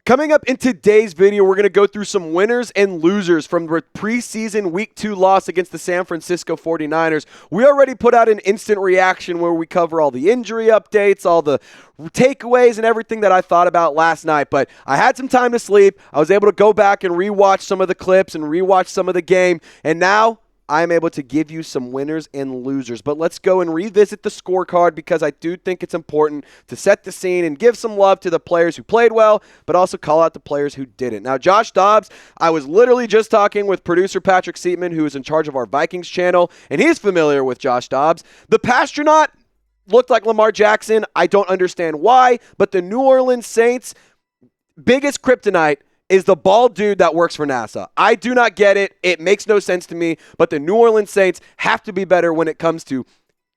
Coming up in today's video, we're going to go through some winners and losers from the preseason Week 2 loss against the San Francisco 49ers. We already put out an instant reaction where we cover all the injury updates, all the takeaways, and everything that I thought about last night. But I had some time to sleep. I was able to go back and rewatch some of the clips and rewatch some of the game. And now I'm able to give you some winners and losers. But let's go and revisit the scorecard because I do think it's important to set the scene and give some love to the players who played well, but also call out the players who didn't. Now, Josh Dobbs, I was literally just talking with producer Patrick Seatman, who is in charge of our Vikings channel, and he's familiar with Josh Dobbs. The Pastronaut looked like Lamar Jackson. I don't understand why, but the New Orleans Saints' biggest kryptonite is the bald dude that works for NASA. I do not get it. It makes no sense to me, but the New Orleans Saints have to be better when it comes to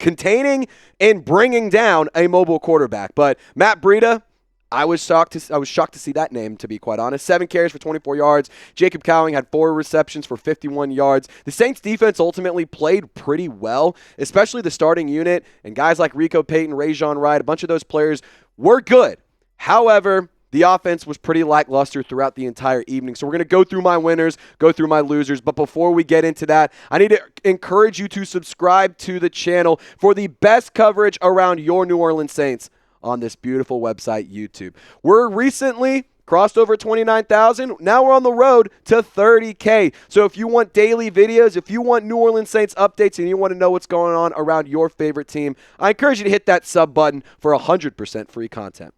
containing and bringing down a mobile quarterback. But Matt Breida, I was shocked to see that name, to be quite honest. 7 carries for 24 yards. Jacob Cowing had 4 receptions for 51 yards. The Saints defense ultimately played pretty well, especially the starting unit, and guys like Rico Payton, Rajon Wright, a bunch of those players were good. However, the offense was pretty lackluster throughout the entire evening. So we're going to go through my winners, go through my losers. But before we get into that, I need to encourage you to subscribe to the channel for the best coverage around your New Orleans Saints on this beautiful website, YouTube. We're recently crossed over 29,000. Now we're on the road to 30K. So if you want daily videos, if you want New Orleans Saints updates, and you want to know what's going on around your favorite team, I encourage you to hit that sub button for 100% free content.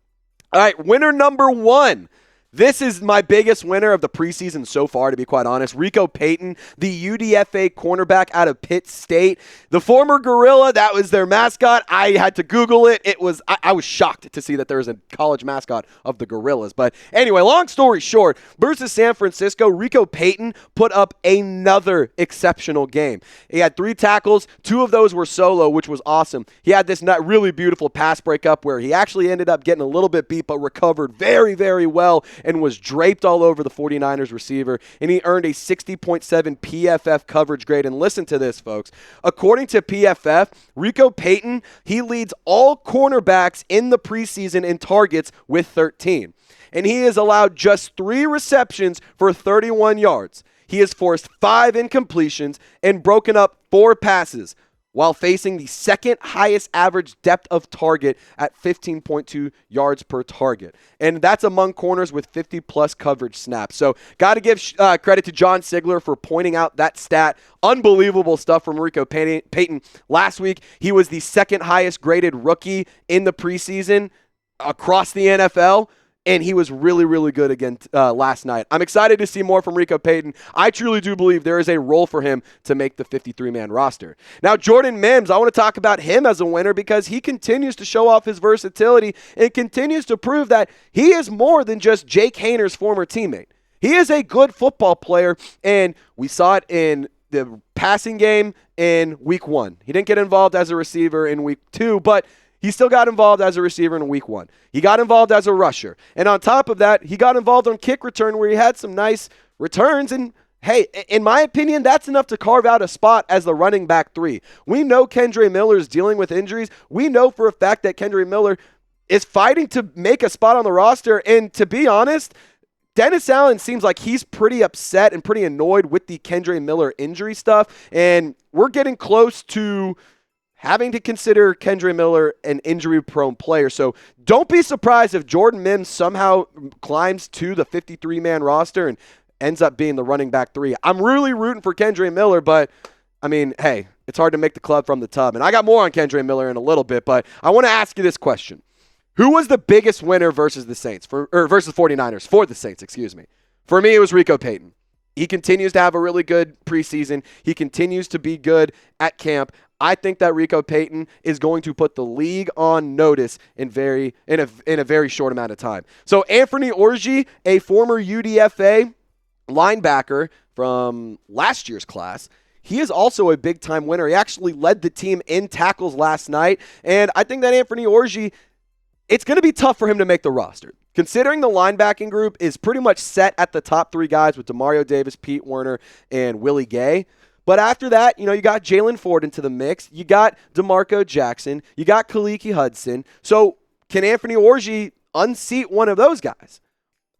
All right, winner number 1. This is my biggest winner of the preseason so far, to be quite honest. Rico Payton, the UDFA cornerback out of Pitt State. The former Gorilla, that was their mascot. I had to Google it. I was shocked to see that there was a college mascot of the Gorillas. But anyway, long story short, versus San Francisco, Rico Payton put up another exceptional game. He had 3 tackles. 2 of those were solo, which was awesome. He had this really beautiful pass breakup where he actually ended up getting a little bit beat, but recovered very, very well and was draped all over the 49ers receiver, and he earned a 60.7 PFF coverage grade. And listen to this, folks. According to PFF, Rico Payton, he leads all cornerbacks in the preseason in targets with 13. And he has allowed just 3 receptions for 31 yards. He has forced 5 incompletions and broken up 4 passes, while facing the second highest average depth of target at 15.2 yards per target. And that's among corners with 50-plus coverage snaps. So got to give credit to John Sigler for pointing out that stat. Unbelievable stuff from Rico Payton. Last week, he was the second highest graded rookie in the preseason across the NFL. And he was really, really good again last night. I'm excited to see more from Rico Payton. I truly do believe there is a role for him to make the 53-man roster. Now, Jordan Mims, I want to talk about him as a winner because he continues to show off his versatility and continues to prove that he is more than just Jake Haener's former teammate. He is a good football player, and we saw it in the passing game in Week 1. He didn't get involved as a receiver in Week 2, but he still got involved as a receiver in Week 1. He got involved as a rusher. And on top of that, he got involved on kick return where he had some nice returns. And, hey, in my opinion, that's enough to carve out a spot as the running back 3. We know Kendre Miller is dealing with injuries. We know for a fact that Kendre Miller is fighting to make a spot on the roster. And to be honest, Dennis Allen seems like he's pretty upset and pretty annoyed with the Kendre Miller injury stuff. And we're getting close to having to consider Kendre Miller an injury-prone player. So don't be surprised if Jordan Mims somehow climbs to the 53-man roster and ends up being the running back 3. I'm really rooting for Kendre Miller, but, I mean, hey, it's hard to make the club from the tub. And I got more on Kendre Miller in a little bit, but I want to ask you this question. Who was the biggest winner versus the Saints, versus 49ers, for the Saints, excuse me? For me, it was Rico Payton. He continues to have a really good preseason. He continues to be good at camp. I think that Rico Payton is going to put the league on notice in a very short amount of time. So Anfernee Orji, a former UDFA linebacker from last year's class, he is also a big-time winner. He actually led the team in tackles last night, and I think that Anfernee Orji, it's going to be tough for him to make the roster. Considering the linebacking group is pretty much set at the top 3 guys with Demario Davis, Pete Werner, and Willie Gay. But after that, you got Jalen Ford into the mix. You got DeMarco Jackson. You got Khaliki Hudson. So can Anfernee Orji unseat one of those guys?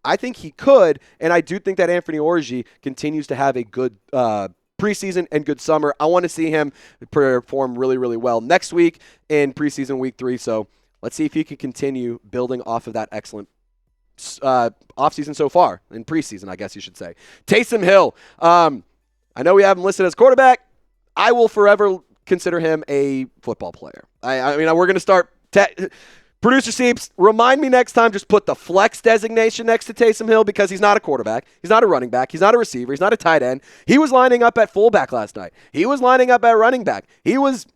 I think he could, and I do think that Anfernee Orji continues to have a good preseason and good summer. I want to see him perform really, really well next week in preseason week 3. So let's see if he can continue building off of that excellent offseason so far, in preseason, I guess you should say. Taysom Hill. I know we have him listed as quarterback. I will forever consider him a football player. I mean, we're going to start Producer Seeps, remind me next time, just put the flex designation next to Taysom Hill because he's not a quarterback. He's not a running back. He's not a receiver. He's not a tight end. He was lining up at fullback last night. He was lining up at running back. He was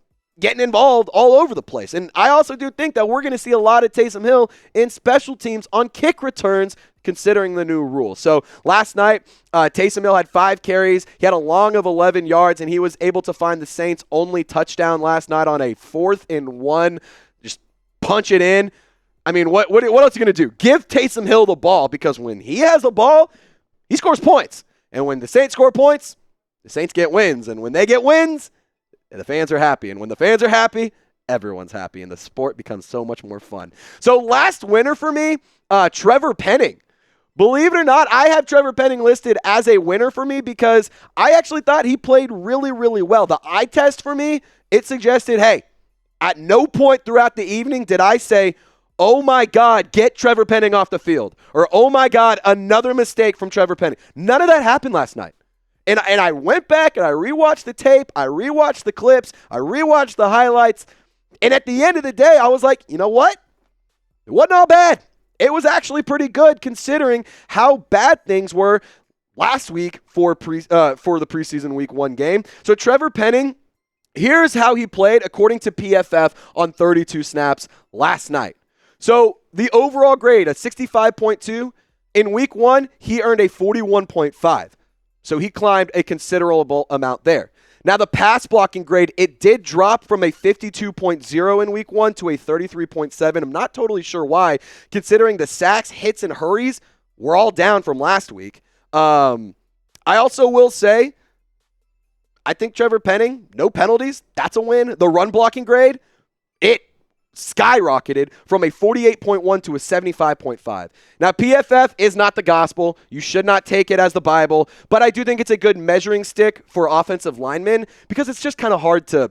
getting involved all over the place. And I also do think that we're going to see a lot of Taysom Hill in special teams on kick returns considering the new rule. So last night, Taysom Hill had 5 carries. He had a long of 11 yards, and he was able to find the Saints' only touchdown last night on a 4th and 1. Punch it in. I mean, what else are you going to do? Give Taysom Hill the ball, because when he has the ball, he scores points. And when the Saints score points, the Saints get wins. And when they get wins, the fans are happy. And when the fans are happy, everyone's happy. And the sport becomes so much more fun. So last winner for me, Trevor Penning. Believe it or not, I have Trevor Penning listed as a winner for me because I actually thought he played really, really well. The eye test for me, it suggested, hey, at no point throughout the evening did I say, oh my God, get Trevor Penning off the field. Or, oh my God, another mistake from Trevor Penning. None of that happened last night. And I went back and I rewatched the tape. I rewatched the clips. I rewatched the highlights. And at the end of the day, I was like, you know what? It wasn't all bad. It was actually pretty good considering how bad things were last week for the preseason week 1 game. So Trevor Penning, here's how he played according to PFF on 32 snaps last night. So the overall grade, a 65.2. In week 1, he earned a 41.5. So he climbed a considerable amount there. Now the pass blocking grade, it did drop from a 52.0 in week 1 to a 33.7. I'm not totally sure why, considering the sacks, hits, and hurries were all down from last week. I also will say, I think Trevor Penning, no penalties. That's a win. The run blocking grade, it skyrocketed from a 48.1 to a 75.5. Now, PFF is not the gospel. You should not take it as the Bible, but I do think it's a good measuring stick for offensive linemen because it's just kind of hard to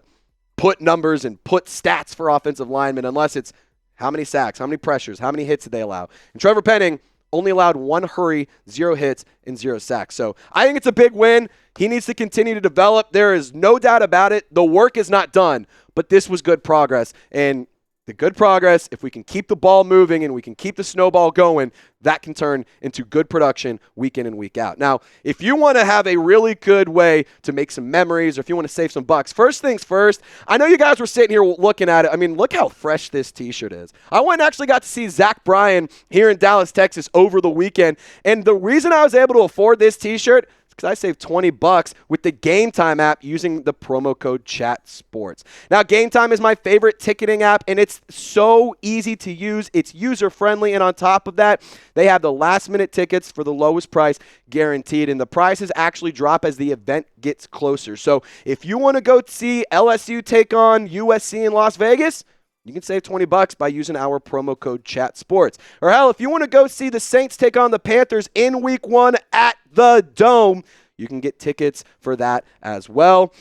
put numbers and put stats for offensive linemen unless it's how many sacks, how many pressures, how many hits did they allow. And Trevor Penning only allowed 1 hurry, 0 hits, and 0 sacks. So I think it's a big win. He needs to continue to develop. There is no doubt about it. The work is not done, but this was good progress. And the good progress, if we can keep the ball moving and we can keep the snowball going, that can turn into good production week in and week out. Now, if you want to have a really good way to make some memories or if you want to save some bucks, first things first, I know you guys were sitting here looking at it. I mean, look how fresh this t-shirt is. I went and actually got to see Zach Bryan here in Dallas, Texas over the weekend. And the reason I was able to afford this t-shirt because I saved $20 with the Game Time app using the promo code ChatSports. Now, Game Time is my favorite ticketing app, and it's so easy to use. It's user-friendly, and on top of that, they have the last-minute tickets for the lowest price guaranteed, and the prices actually drop as the event gets closer. So if you want to go see LSU take on USC in Las Vegas, you can save $20 by using our promo code ChatSports. Or hell, if you want to go see the Saints take on the Panthers in week 1 at the Dome, you can get tickets for that as well.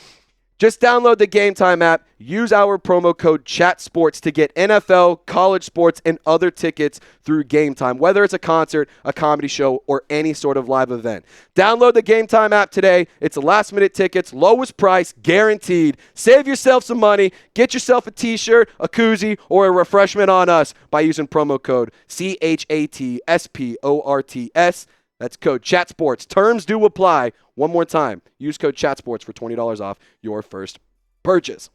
Just download the Game Time app, use our promo code ChatSports to get NFL, college sports, and other tickets through Game Time, whether it's a concert, a comedy show, or any sort of live event. Download the Game Time app today. It's a last-minute tickets, lowest price, guaranteed. Save yourself some money. Get yourself a t-shirt, a koozie, or a refreshment on us by using promo code CHATSPORTS. That's code ChatSports. Terms do apply. One more time. Use code ChatSports for $20 off your first purchase.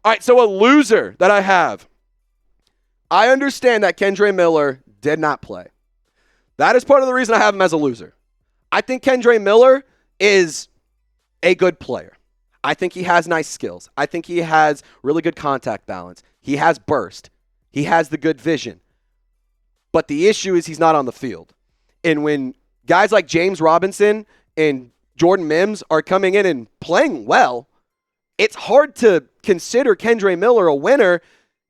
All right, so a loser that I have. I understand that Kendre Miller did not play. That is part of the reason I have him as a loser. I think Kendre Miller is a good player. I think he has nice skills. I think he has really good contact balance. He has burst. He has the good vision. But the issue is he's not on the field. And when guys like James Robinson and Jordan Mims are coming in and playing well, it's hard to consider Kendre Miller a winner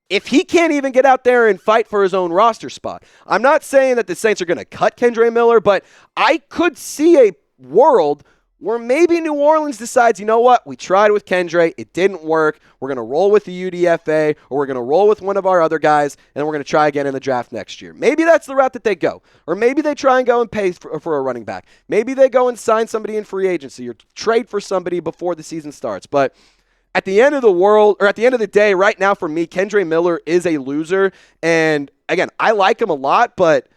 if he can't even get out there and fight for his own roster spot, I'm not saying that the Saints are going to cut Kendre Miller, but I could see a world where maybe New Orleans decides, you know what, we tried with Kendre, it didn't work, we're going to roll with the UDFA, or we're going to roll with one of our other guys, and then we're going to try again in the draft next year. Maybe that's the route that they go. Or maybe they try and go and pay for a running back. Maybe they go and sign somebody in free agency or trade for somebody before the season starts. But at the end of the day, right now for me, Kendre Miller is a loser. And again, I like him a lot, but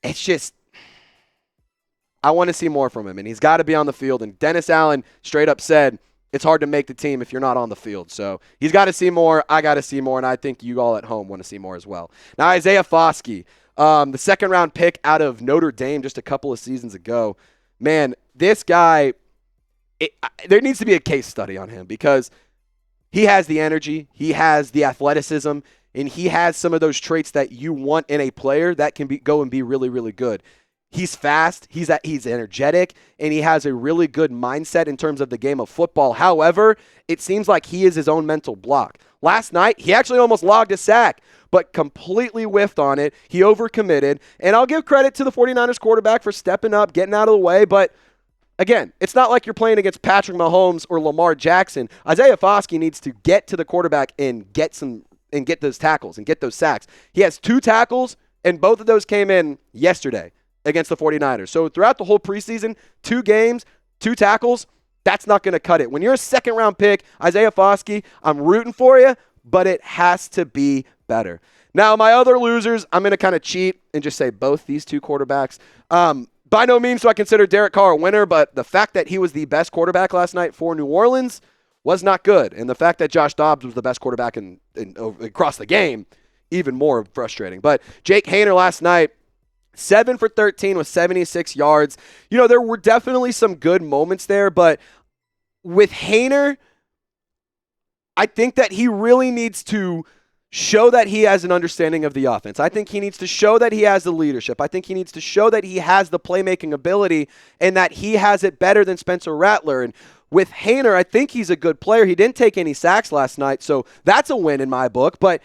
it's just, I want to see more from him, and he's got to be on the field. And Dennis Allen straight up said it's hard to make the team if you're not on the field. So he's got to see more. I got to see more, and I think you all at home want to see more as well. Now, Isaiah Foskey, the second-round pick out of Notre Dame just a couple of seasons ago. Man, this guy, there needs to be a case study on him because he has the energy, he has the athleticism, and he has some of those traits that you want in a player that can go and be really, really good. He's fast, he's energetic, and he has a really good mindset in terms of the game of football. However, it seems like he is his own mental block. Last night, he actually almost logged a sack, but completely whiffed on it. He overcommitted, and I'll give credit to the 49ers quarterback for stepping up, getting out of the way, but again, it's not like you're playing against Patrick Mahomes or Lamar Jackson. Isaiah Foskey needs to get to the quarterback and get those tackles and get those sacks. He has 2 tackles, and both of those came in yesterday against the 49ers. So throughout the whole preseason, 2 games, 2 tackles, that's not going to cut it. When you're a second-round pick, Isaiah Foskey, I'm rooting for you, but it has to be better. Now, my other losers, I'm going to kind of cheat and just say both these 2 quarterbacks. By no means do I consider Derek Carr a winner, but the fact that he was the best quarterback last night for New Orleans was not good. And the fact that Josh Dobbs was the best quarterback across the game, even more frustrating. But Jake Haener last night, 7 for 13 with 76 yards. You know, there were definitely some good moments there, but with Haener, I think that he really needs to show that he has an understanding of the offense. I think he needs to show that he has the leadership. I think he needs to show that he has the playmaking ability and that he has it better than Spencer Rattler. And with Haener, I think he's a good player. He didn't take any sacks last night, so that's a win in my book. But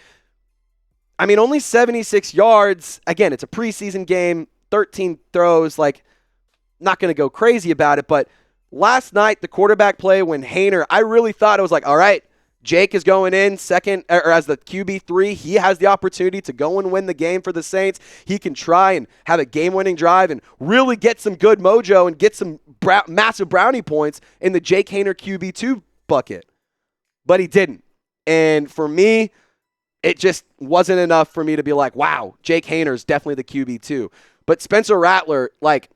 I mean, only 76 yards. Again, it's a preseason game, 13 throws, like, not going to go crazy about it. But last night, the quarterback play when Haener, I really thought it was like, all right, Jake is going in second, or as the QB3. He has the opportunity to go and win the game for the Saints. He can try and have a game-winning drive and really get some good mojo and get some massive brownie points in the Jake Haener QB2 bucket. But he didn't. And for me, it just wasn't enough for me to be like, wow, Jake Haener is definitely the QB2. But Spencer Rattler, like,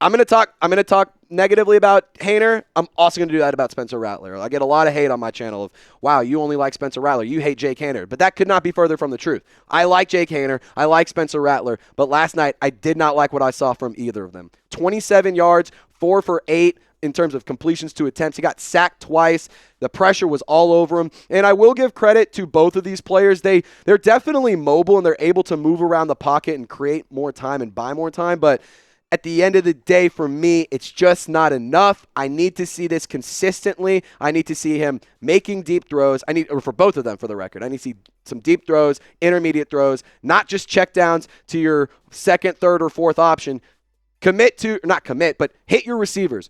I'm going to talk negatively about Haener. I'm also going to do that about Spencer Rattler. I get a lot of hate on my channel of, wow, you only like Spencer Rattler. You hate Jake Haener. But that could not be further from the truth. I like Jake Haener. I like Spencer Rattler. But last night, I did not like what I saw from either of them. 27 yards, 4 for 8 in terms of completions to attempts. He got sacked twice. The pressure was all over him. And I will give credit to both of these players. They're definitely mobile, and they're able to move around the pocket and create more time and buy more time. But at the end of the day, for me, it's just not enough. I need to see this consistently. I need to see him making deep throws. Or for both of them, for the record, I need to see some deep throws, intermediate throws, not just checkdowns to your second, third, or fourth option. Not commit, but hit your receivers.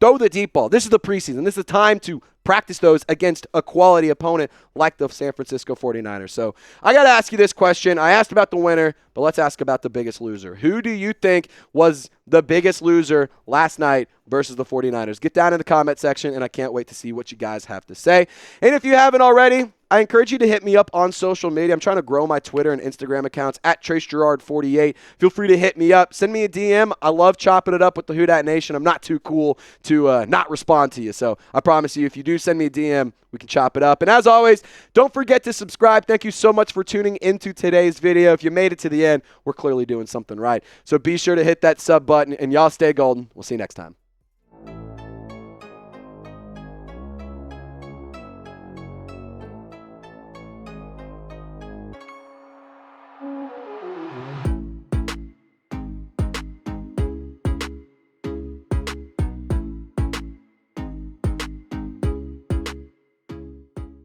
Throw the deep ball. This is the preseason. This is the time to practice those against a quality opponent like the San Francisco 49ers. So I got to ask you this question. I asked about the winner, but let's ask about the biggest loser. Who do you think was the biggest loser last night versus the 49ers? Get down in the comment section, and I can't wait to see what you guys have to say. And if you haven't already, I encourage you to hit me up on social media. I'm trying to grow my Twitter and Instagram accounts at Trace Girouard 48. Feel free to hit me up. Send me a DM. I love chopping it up with the Who Dat Nation. I'm not too cool to not respond to you. So I promise you, if you do send me a DM, we can chop it up. And as always, don't forget to subscribe. Thank you so much for tuning into today's video. If you made it to the end, we're clearly doing something right. So be sure to hit that sub button, and y'all stay golden. We'll see you next time.